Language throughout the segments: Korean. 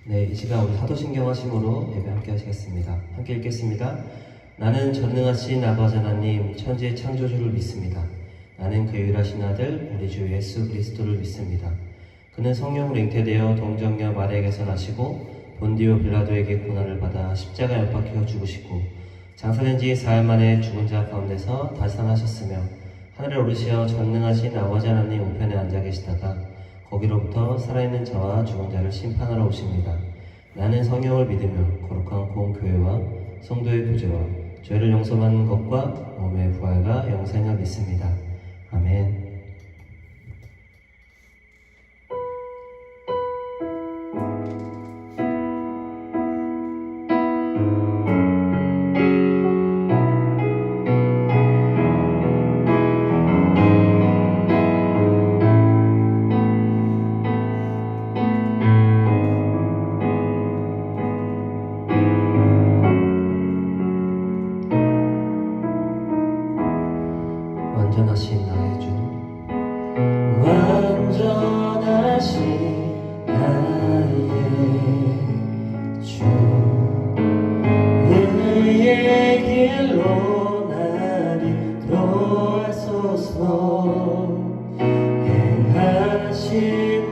네, 이 시간 우리 사도신경 하심으로 예배 함께 하시겠습니다. 함께 읽겠습니다. 나는 전능하신 아버지 하나님 천지의 창조주를 믿습니다. 나는 그 유일하신 아들 우리 주 예수 그리스도를 믿습니다. 그는 성령으로 잉태되어 동정녀 마리아에게서 나시고 본디오 빌라도에게 고난을 받아 십자가에 못 박혀 죽으시고 장사된 지 4일 만에 죽은 자 가운데서 다시 살아나셨으며 하늘에 오르시어 전능하신 아버지 하나님 우편에 앉아 계시다가 거기로부터 살아있는 자와 죽은 자를 심판하러 오십니다. 나는 성령을 믿으며 거룩한 공교회와 성도의 구제와 죄를 용서받는 것과 몸의 부활과 영생을 믿습니다. 아멘. 완전하신 나의 주, 완전하신 나의 주, 의의 길로 나를 인도하소서. 행하신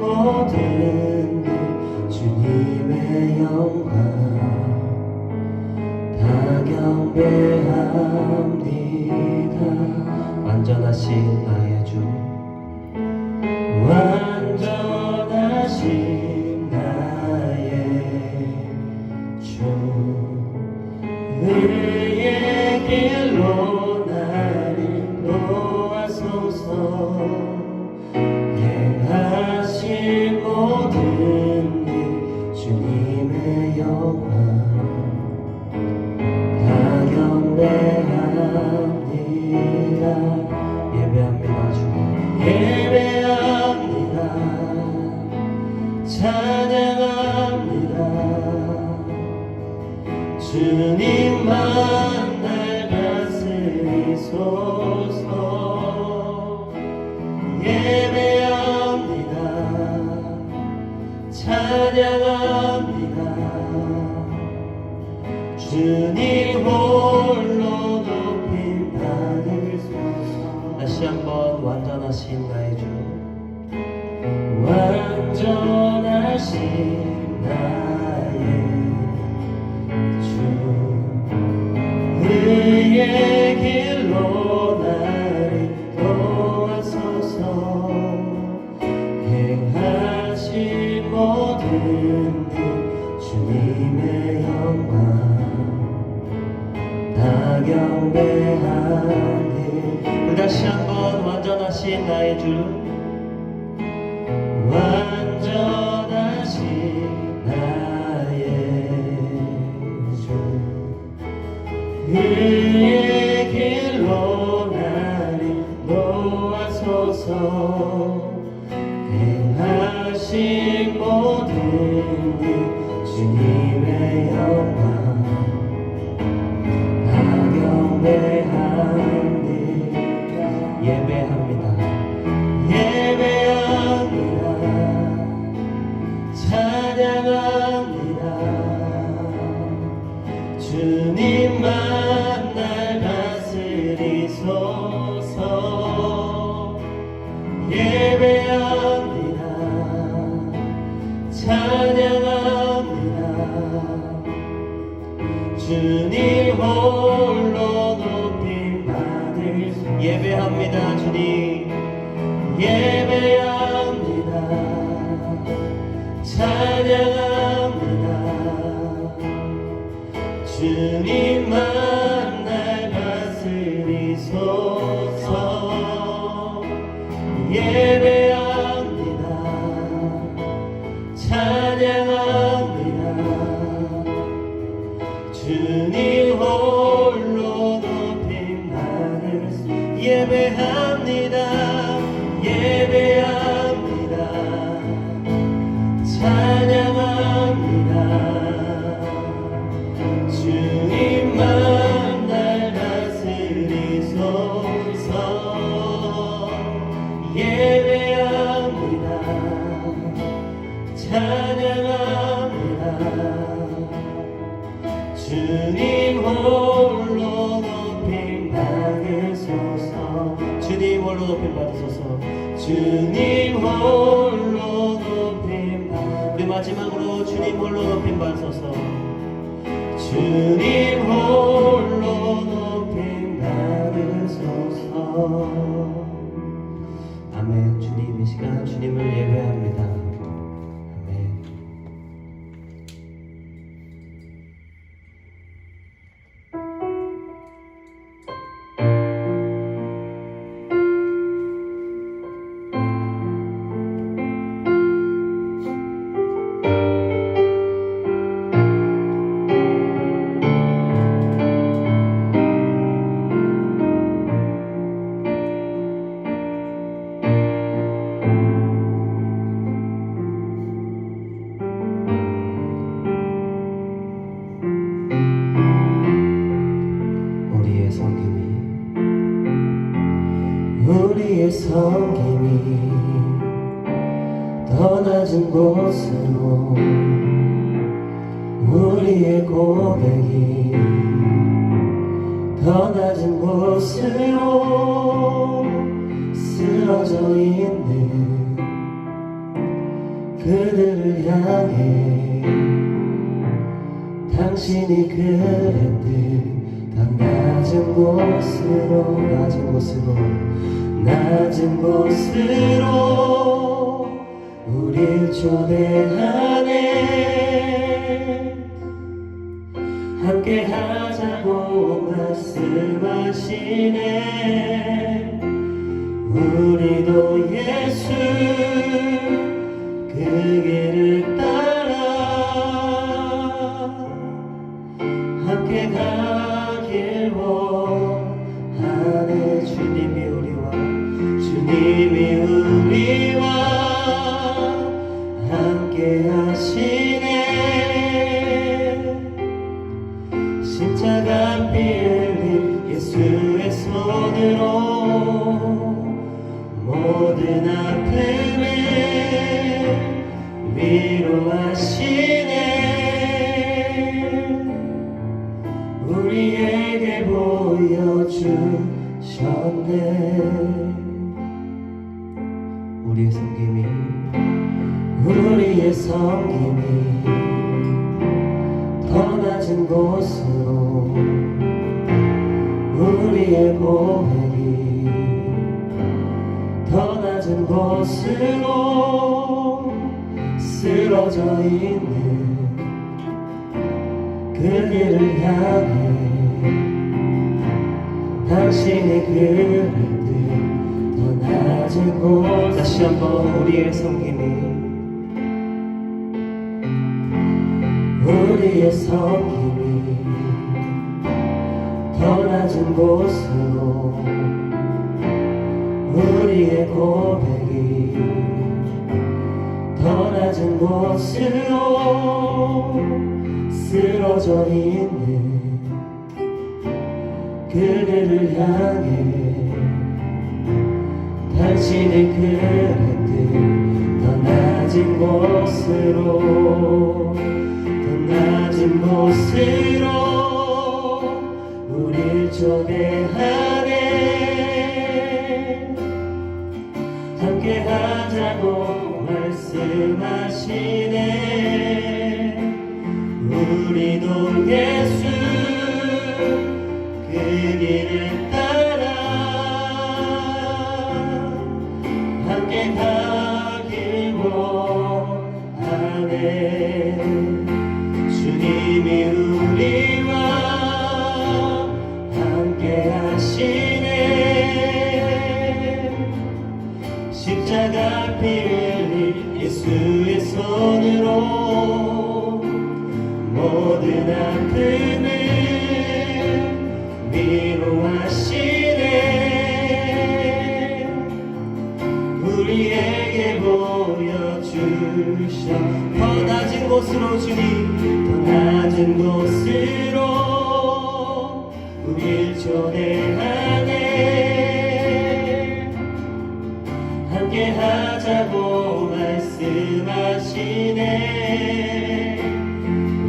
모든 일 주님의 영광 다 경배합니다. 완전하신 나의 주, 완전하신 나의 주, 의의 길로 나를 인도하소서. 행하신 모든 일 주님의 영광 다 경배합니다. 예배합니다. 주님 예배합니다. 찬양합니다. 주님만 날 다스리소서. 예배합니다. 찬양합니다. 주님 홀로 높임 받으소서. 다시 한번 완전하신 나의 주, 완전하신 나의 주, 의의 길로 나를 인도하소서. 행하신 모든 일 주님의 영광 다 경배하니. 다시 한번 완전하신 나의 주, 완전하신 나의 주, 의의 길로 나를 인도하소서. 행하신 모든 일 주님의 영광 다 경배하니. 예배합니다. 예배합니다. 찬양합니다. 주님만 날 다스리소서. 예배합니다. 찬양합니다. 주님 홀로 높임 받을. 예배합니다. 주님 예배합니다. 찬양합니다. 주님만 날 다스리소서. 예배합니다. 찬양합니다. 주님 홀로 높임 받을. 예배합니다. 예배합니다. 찬양합니다. 주님만 주님 홀로 높임 받. 우리 마지막으로 주님 홀로 높임 받소서. 주님 홀로 높임 받으소서. 아멘. 주님 이 시간 주님을 예배합니다. 아멘. 우리의 섬김이 더 낮은 곳으로 우리의 고백이 더 낮은 곳으로 쓰러져 있는 그들을 향해 당신이 그랬듯 더 낮은 곳으로 낮은 곳으로 우릴 초대하네. 함께 하자고 말씀하시네. 우리도 예수 그 길을 따라 함께 가길 원하네. 주님이 우리와 함께 하시네. 십자가 피 흘린 예수의 손으로 모든 아픔을 위로하시네. 우리에게 보여주셨네. 우리의 섬김이 더 낮은 곳으로 우리의 고백이 더 낮은 곳으로 쓰러져 있는 그 길을 향해 당신이 그랬듯 더 낮은 곳. 다시 한번 우리의 섬김이 더 낮은 곳으로 우리의 고백이 더 낮은 곳으로 쓰러져 있는 그들을 향해 당신이 그랬듯 더 낮은 곳으로 낮은 곳으로 우릴 초대하네. 함께 하자고 말씀하시네. 우리도 예수 그 길을 따라 함께 가길 원하네. 주님이 우리와 함께 하시네. 십자가 피 흘린 예수의 손으로 모든 아픔을 위로하시네. 우리에게 보여주셔. 더 낮은 곳으로 주님, 더 낮은 곳으로 우릴 초대하네. 함께 하자고 말씀하시네.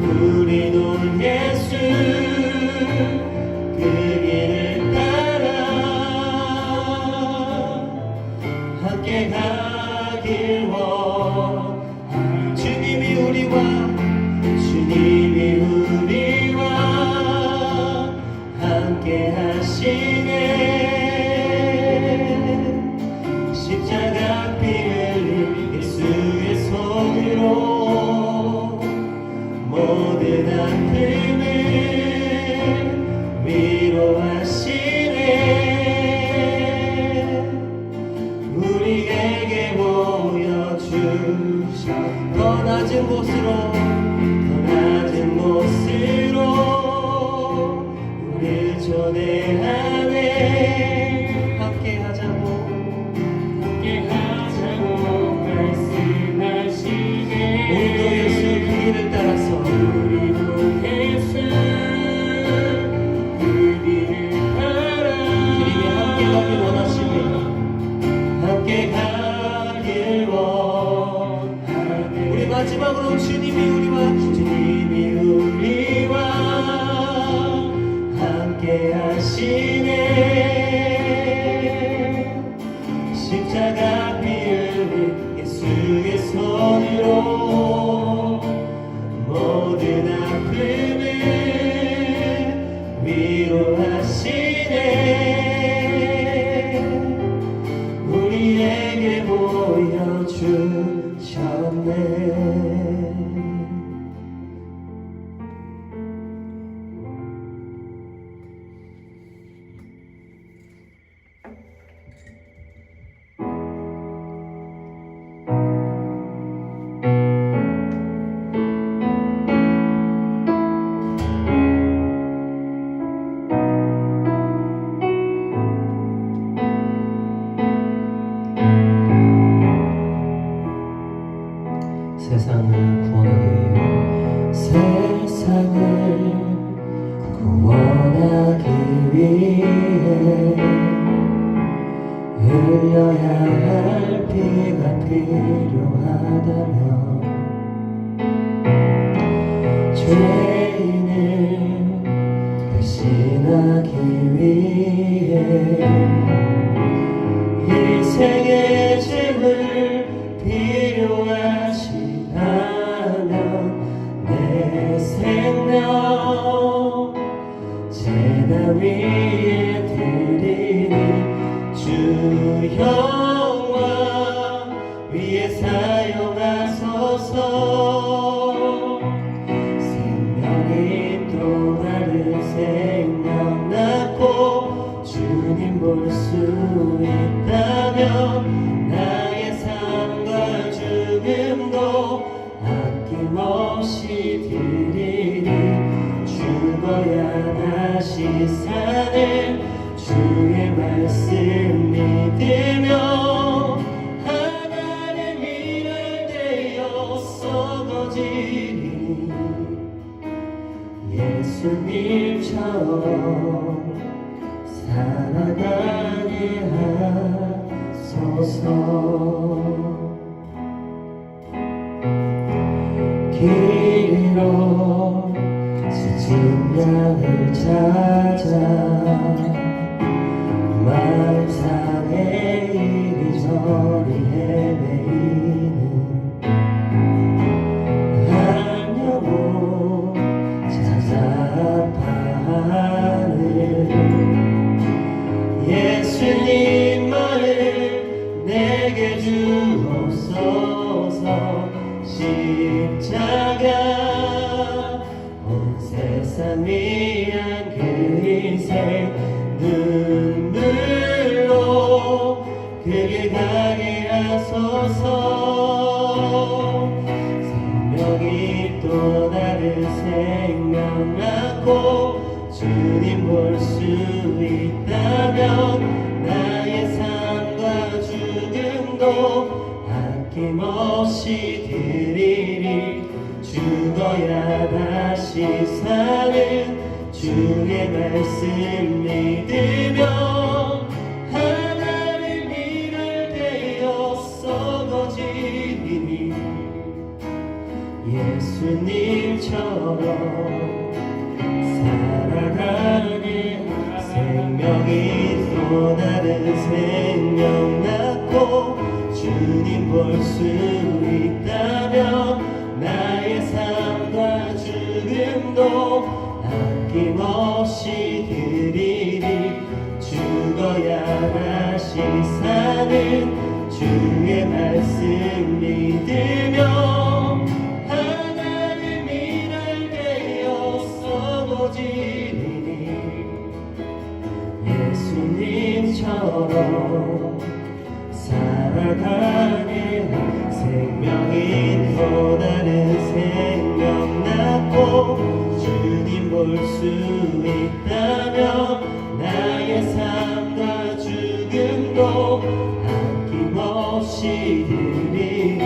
우리도 예수 그 길을 따라 함께 가길 원하네. 주님이 우리와 함께 하시네. 십자가 피 흘린 예수의 손으로 모든 아픔을 위로하시네. 우리에게 보여주셔. 더 낮은 곳으로 우리를 초대하네. 함께 하자고 말씀하시네. 우리도 예수 그 길을 따라서 주님이 함께 가길 원하시며 함께 가길 원하네. 우리 마지막으로 주님이 우리와 함께 하시네. 십자가 피 흘린 예수의 손으로 모든 아픔을 위로하시네. 우리에게 보여주셨네. 세상을 구원하기 위해 세상을 구원하기 위해 흘려야 할 피가 필요하다면 죄인을 대신하기 위해 희생의 제물 필요하시다면 내 생명 제단 위에 드리니 주 영광 위에 사용하소서. 생명이 또 다른 생명 낳고 주님 볼 수 있다면 나의 삶과 죽음도 아낌없이 드리니 죽어야 다시 사는 주의 말씀 믿으며 하나님 일할 되어 썩어지니 예수님처럼 살아가게 하소서. 길로 지친 양을 찾아 마음상에 이리저리 헤매이는 한 영혼 찾아 아파하는 예수님만을 내게 주옵소서. 십자가 온 세상 위한 그 인생 눈물로 그 길 가게 하소서. 생명이 또 다른 생명 낳고 주님 볼 수 있다면 나의 삶과 죽음도 아낌없이 드리리. 죽어야 다시 사는 주의 말씀 믿으며 하나님 일을 되어 썩어지니 예수님처럼 살아가게 생명이 또 다른 생명 낳고 주님 주님 볼 수 있다면 나의 삶과 죽음도 아낌없이 드리리. 죽어야 다시 사는 주의 말씀 믿으며 하나님 일을 되어 썩어지리니 예수님처럼 살아가게 생명이 또 다른 생명 낳고 주님 볼 수 있다면 나의 삶과 죽음도 아낌없이 드리리.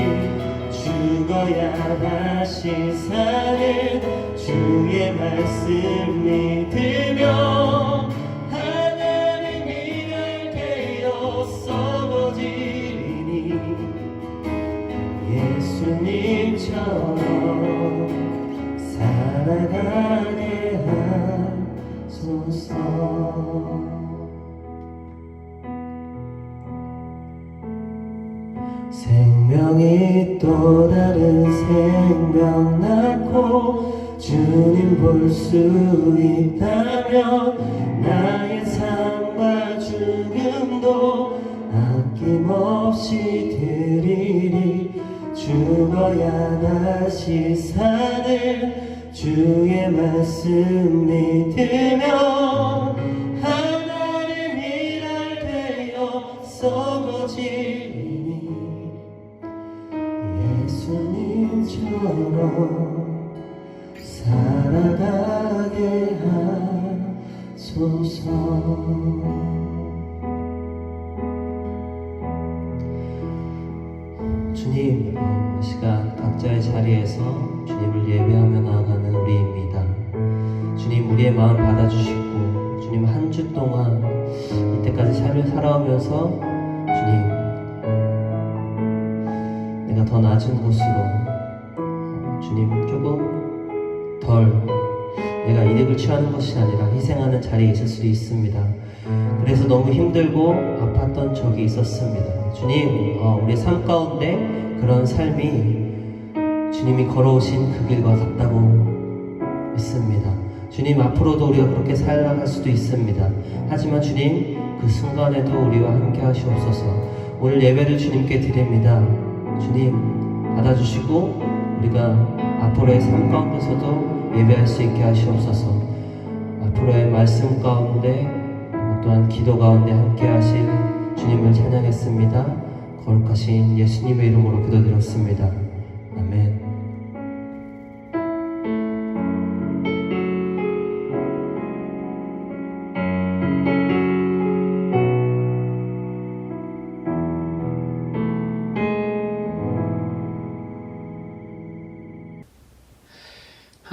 죽어야 다시 사는 주의 말씀 믿으며 하나님 일을 되어 썩어지리니 예수님처럼 살아가게 하소서. 생명이 또 다른 생명 낳고 주님 볼 수 있다면 나의 삶과 죽음도 아낌없이 드리리. 죽어야 다시 사는 주의 말씀 믿으며 하나님 일할 되어 썩어지리니 예수님처럼 살아가게 하소서. 주님, 이 시간 각자의 자리에서 주님을 예배하며 나아가는 우리입니다. 주님, 우리의 마음 받아주시고 주님, 한 주 동안 이때까지 삶을 살아오면서 주님, 내가 더 낮은 곳으로 주님 조금 덜 내가 이득을 취하는 것이 아니라 희생하는 자리에 있을 수도 있습니다. 그래서 너무 힘들고 아팠던 적이 있었습니다. 주님, 우리 삶 가운데 그런 삶이 주님이 걸어오신 그 길과 같다고 믿습니다. 주님, 앞으로도 우리가 그렇게 살아갈 수도 있습니다. 하지만 주님, 그 순간에도 우리와 함께 하시옵소서. 오늘 예배를 주님께 드립니다. 주님, 받아주시고 우리가 앞으로의 삶 가운데서도 예배할 수 있게 하시옵소서. 앞으로의 말씀 가운데 또한 기도 가운데 함께 하실 주님을 찬양했습니다. 거룩하신 예수님의 이름으로 기도드렸습니다. 아멘.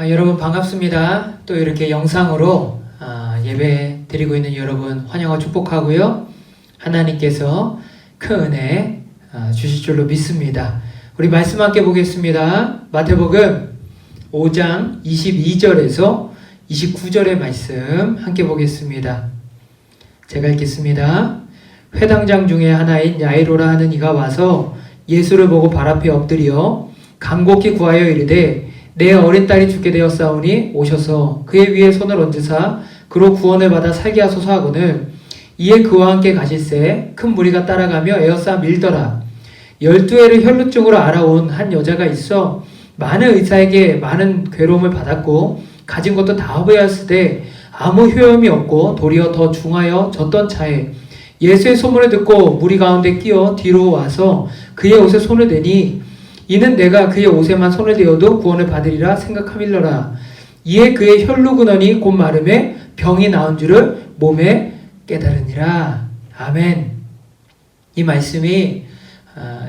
여러분 반갑습니다. 또 이렇게 영상으로 예배 드리고 있는 여러분 환영하고 축복하고요. 하나님께서 큰 은혜 주실 줄로 믿습니다. 우리 말씀 함께 보겠습니다. 마태복음 5장 22절에서 29절의 말씀 함께 보겠습니다. 제가 읽겠습니다. 회당장 중에 하나인 야이로라 하는 이가 와서 예수를 보고 발 앞에 엎드려 간곡히 구하여 이르되 내 어린 딸이 죽게 되었사오니 오셔서 그의 위에 손을 얹으사 그로 구원을 받아 살게 하소서 하거늘 이에 그와 함께 가실새 큰 무리가 따라가며 에워싸 밀더라. 12해를 혈루증으로 알아온 한 여자가 있어 많은 의사에게 많은 괴로움을 받았고 가진 것도 다 허비하였으되 아무 효험이 없고 도리어 더 중하여 졌던 차에 예수의 소문을 듣고 무리 가운데 끼어 뒤로 와서 그의 옷에 손을 대니 이는 내가 그의 옷에만 손을 대어도 구원을 받으리라 생각함일러라. 이에 그의 혈루 근원이 곧 마름에 병이 나은 줄을 몸에 깨달으니라. 아멘. 이 말씀이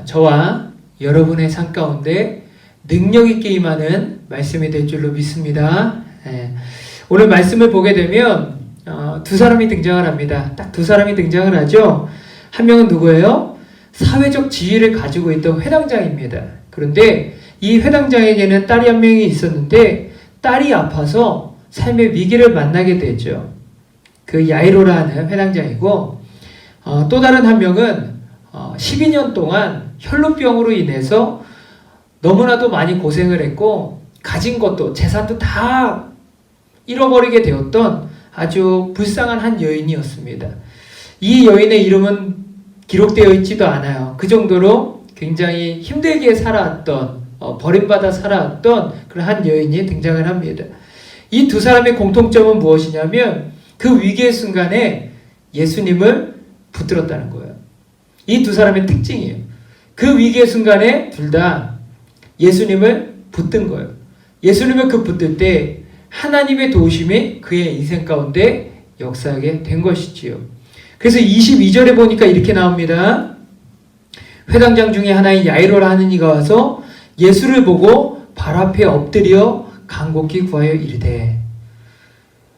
저와 여러분의 삶 가운데 능력 있게 임하는 말씀이 될 줄로 믿습니다. 오늘 말씀을 보게 되면 두 사람이 등장을 합니다. 딱 두 사람이 등장을 하죠. 한 명은 누구예요? 사회적 지위를 가지고 있던 회당장입니다. 그런데 이 회당장에게는 딸이 한 명이 있었는데 딸이 아파서 삶의 위기를 만나게 되죠. 그 야이로라는 회당장이고 또 다른 한 명은 12년 동안 혈루병으로 인해서 너무나도 많이 고생을 했고 가진 것도 재산도 다 잃어버리게 되었던 아주 불쌍한 한 여인이었습니다. 이 여인의 이름은 기록되어 있지도 않아요. 그 정도로 굉장히 힘들게 살아왔던 버림받아 살아왔던 그런 한 여인이 등장을 합니다. 이 두 사람의 공통점은 무엇이냐면 그 위기의 순간에 예수님을 붙들었다는 거예요. 이 두 사람의 특징이에요. 그 위기의 순간에 둘 다 예수님을 붙든 거예요. 예수님을 그 붙들 때 하나님의 도우심이 그의 인생 가운데 역사하게 된 것이지요. 그래서 22절에 보니까 이렇게 나옵니다. 회당장 중에 하나인 야이로라 하는 이가 와서 예수를 보고 발 앞에 엎드려 간곡히 구하여 이르되,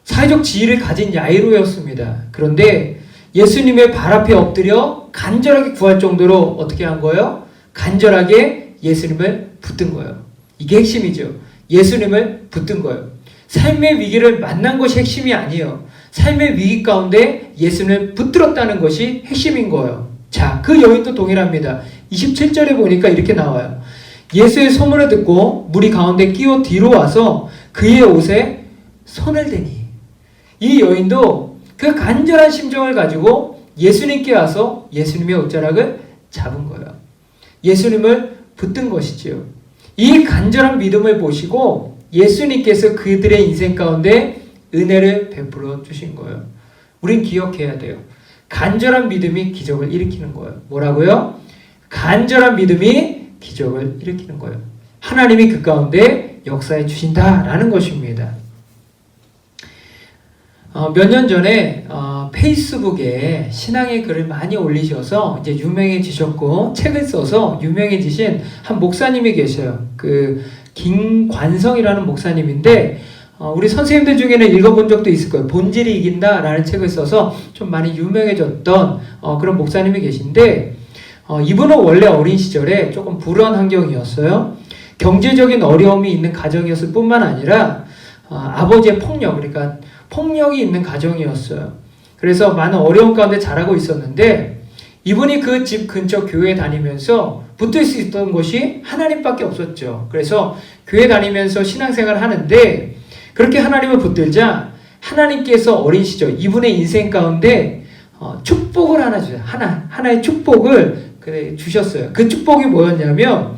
사회적 지위를 가진 야이로였습니다. 그런데 예수님의 발 앞에 엎드려 간절하게 구할 정도로 어떻게 한 거예요? 간절하게 예수님을 붙든 거예요. 이게 핵심이죠. 예수님을 붙든 거예요. 삶의 위기를 만난 것이 핵심이 아니에요. 삶의 위기 가운데 예수님을 붙들었다는 것이 핵심인 거예요. 자, 그 여인도 동일합니다. 27절에 보니까 이렇게 나와요. 예수의 소문을 듣고 무리 가운데 끼어 뒤로 와서 그의 옷에 손을 대니. 이 여인도 그 간절한 심정을 가지고 예수님께 와서 예수님의 옷자락을 잡은 거예요. 예수님을 붙든 것이지요. 이 간절한 믿음을 보시고 예수님께서 그들의 인생 가운데 은혜를 베풀어 주신 거예요. 우린 기억해야 돼요. 간절한 믿음이 기적을 일으키는 거예요. 뭐라고요? 간절한 믿음이 기적을 일으키는 거예요. 하나님이 그 가운데 역사해 주신다라는 것입니다. 몇 년 전에 페이스북에 신앙의 글을 많이 올리셔서 이제 유명해지셨고 책을 써서 유명해지신 한 목사님이 계셔요. 그 김관성이라는 목사님인데 우리 선생님들 중에는 읽어본 적도 있을 거예요. 본질이 이긴다라는 책을 써서 좀 많이 유명해졌던 그런 목사님이 계신데 이분은 원래 어린 시절에 조금 불우한 환경이었어요. 경제적인 어려움이 있는 가정이었을 뿐만 아니라 아버지의 폭력, 그러니까 폭력이 있는 가정이었어요. 그래서 많은 어려움 가운데 자라고 있었는데 이분이 그 집 근처 교회 다니면서 붙들 수 있던 것이 하나님밖에 없었죠. 그래서 교회 다니면서 신앙생활을 하는데 그렇게 하나님을 붙들자 하나님께서 어린 시절 이분의 인생 가운데 축복을 하나 주세요. 하나의 축복을 주셨어요. 그 축복이 뭐였냐면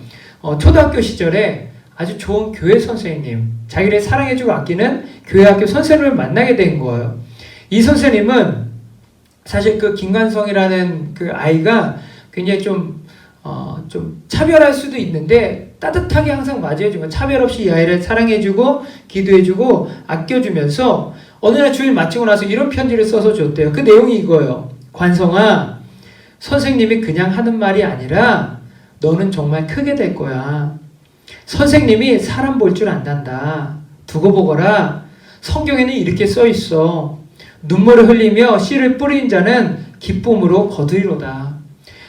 초등학교 시절에 아주 좋은 교회 선생님, 자기를 사랑해주고 아끼는 교회 학교 선생님을 만나게 된 거예요. 이 선생님은 사실 그 김관성이라는 그 아이가 굉장히 좀 차별할 수도 있는데 따뜻하게 항상 맞이해주고 차별 없이 이 아이를 사랑해주고 기도해주고 아껴주면서 어느 날 주일 마치고 나서 이런 편지를 써서 줬대요. 그 내용이 이거예요. 관성아, 선생님이 그냥 하는 말이 아니라 너는 정말 크게 될 거야. 선생님이 사람 볼 줄 안단다. 두고 보거라. 성경에는 이렇게 써 있어. 눈물을 흘리며 씨를 뿌린 자는 기쁨으로 거두리로다.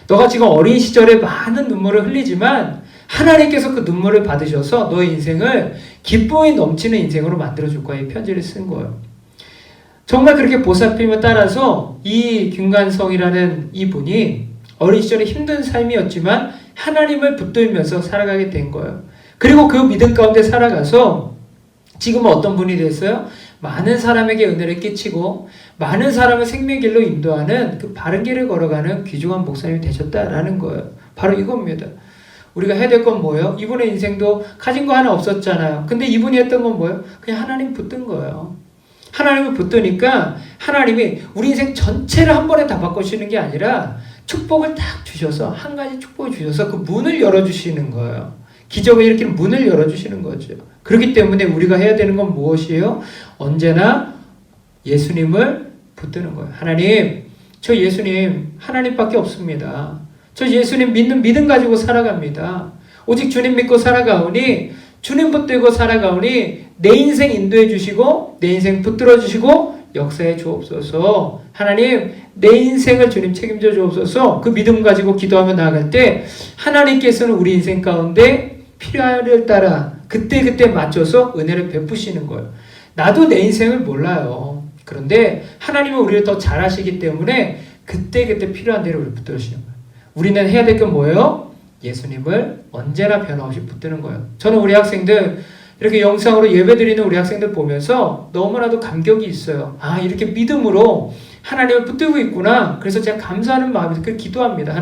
너가 지금 어린 시절에 많은 눈물을 흘리지만 하나님께서 그 눈물을 받으셔서 너의 인생을 기쁨이 넘치는 인생으로 만들어줄 거야. 이 편지를 쓴 거예요. 정말 그렇게 보살핌을 따라서 이 김관성이라는 이분이 어린 시절에 힘든 삶이었지만 하나님을 붙들면서 살아가게 된 거예요. 그리고 그 믿음 가운데 살아가서 지금은 어떤 분이 됐어요? 많은 사람에게 은혜를 끼치고 많은 사람을 생명길로 인도하는 그 바른 길을 걸어가는 귀중한 목사님이 되셨다라는 거예요. 바로 이겁니다. 우리가 해야 될 건 뭐예요? 이분의 인생도 가진 거 하나 없었잖아요. 근데 이분이 했던 건 뭐예요? 그냥 하나님 붙든 거예요. 하나님을 붙드니까 하나님이 우리 인생 전체를 한 번에 다 바꿔주시는 게 아니라 축복을 딱 주셔서 한 가지 축복을 주셔서 그 문을 열어주시는 거예요. 기적을 일으키는 문을 열어주시는 거죠. 그렇기 때문에 우리가 해야 되는 건 무엇이에요? 언제나 예수님을 붙드는 거예요. 하나님, 저 예수님 하나님밖에 없습니다. 저 예수님 믿는 믿음 가지고 살아갑니다. 오직 주님 믿고 살아가오니 주님 붙들고 살아가오니 내 인생 인도해 주시고 내 인생 붙들어 주시고 역사해 주옵소서. 하나님 내 인생을 주님 책임져 주옵소서. 그 믿음 가지고 기도하며 나아갈 때 하나님께서는 우리 인생 가운데 필요를 따라 그때 맞춰서 은혜를 베푸시는 거예요. 나도 내 인생을 몰라요. 그런데 하나님은 우리를 더 잘 아시기 때문에 그때 필요한 대로 우리를 붙들으시는 거예요. 우리는 해야 될 건 뭐예요? 예수님을 언제나 변함없이 붙드는 거예요. 저는 우리 학생들 이렇게 영상으로 예배드리는 우리 학생들 보면서 너무나도 감격이 있어요. 아, 이렇게 믿음으로 하나님을 붙들고 있구나. 그래서 제가 감사하는 마음이 기도합니다.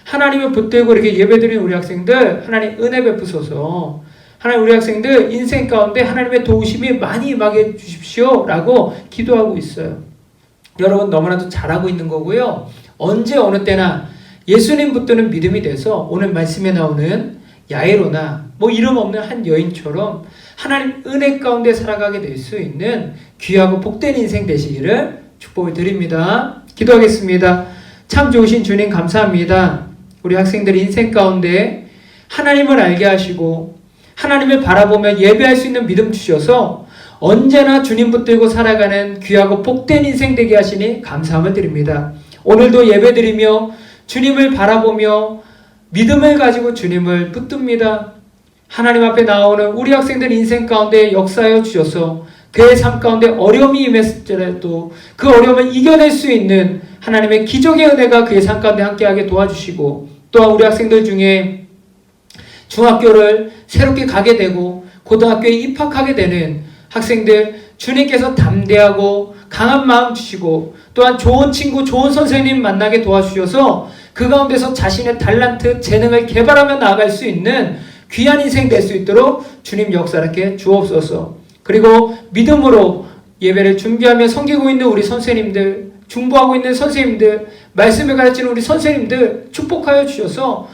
하나님을 붙들고 이렇게 예배드리는 우리 학생들, 하나님 은혜 베푸소서. 하나님 우리 학생들 인생 가운데 하나님의 도우심이 많이 임하게 주십시오 라고 기도하고 있어요. 여러분 너무나도 잘하고 있는 거고요. 언제 어느 때나 예수님 붙드는 믿음이 돼서 오늘 말씀에 나오는 야이로나 뭐 이름 없는 한 여인처럼 하나님 은혜 가운데 살아가게 될 수 있는 귀하고 복된 인생 되시기를 축복을 드립니다. 기도하겠습니다. 참 좋으신 주님 감사합니다. 우리 학생들 인생 가운데 하나님을 알게 하시고 하나님을 바라보며 예배할 수 있는 믿음 주셔서 언제나 주님 붙들고 살아가는 귀하고 복된 인생 되게 하시니 감사함을 드립니다. 오늘도 예배드리며 주님을 바라보며 믿음을 가지고 주님을 붙듭니다. 하나님 앞에 나오는 우리 학생들 인생 가운데 역사하여 주셔서 그의 삶 가운데 어려움이 임했을지라도 그 어려움을 이겨낼 수 있는 하나님의 기적의 은혜가 그의 삶 가운데 함께하게 도와주시고 또한 우리 학생들 중에 중학교를 새롭게 가게 되고 고등학교에 입학하게 되는 학생들 주님께서 담대하고 강한 마음 주시고 또한 좋은 친구, 좋은 선생님 만나게 도와주셔서 그 가운데서 자신의 달란트, 재능을 개발하며 나아갈 수 있는 귀한 인생 될 수 있도록 주님 역사하게 주옵소서. 그리고 믿음으로 예배를 준비하며 섬기고 있는 우리 선생님들, 중보하고 있는 선생님들, 말씀을 가르치는 우리 선생님들 축복하여 주셔서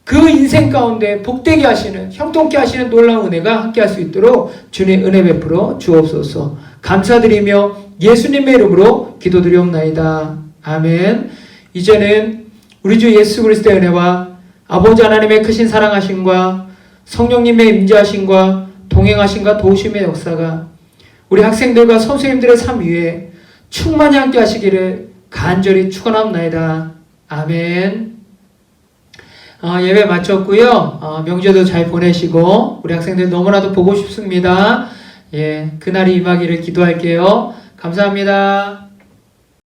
그 인생 가운데 복되게 하시는, 형통케 하시는 놀라운 은혜가 함께 할 수 있도록 주님 은혜 베풀어 주옵소서. 감사드리며 예수님의 이름으로 기도드리옵나이다. 아멘. 이제는 우리 주 예수 그리스도의 은혜와 아버지 하나님의 크신 사랑하심과 성령님의 임재하심과 동행하심과 도우심의 역사가 우리 학생들과 선생님들의 삶 위에 충만히 함께 하시기를 간절히 축원합나이다. 아멘. 예배 마쳤고요. 명절도 잘 보내시고 우리 학생들 너무나도 보고 싶습니다. 그날이 임하기를 기도할게요. 감사합니다.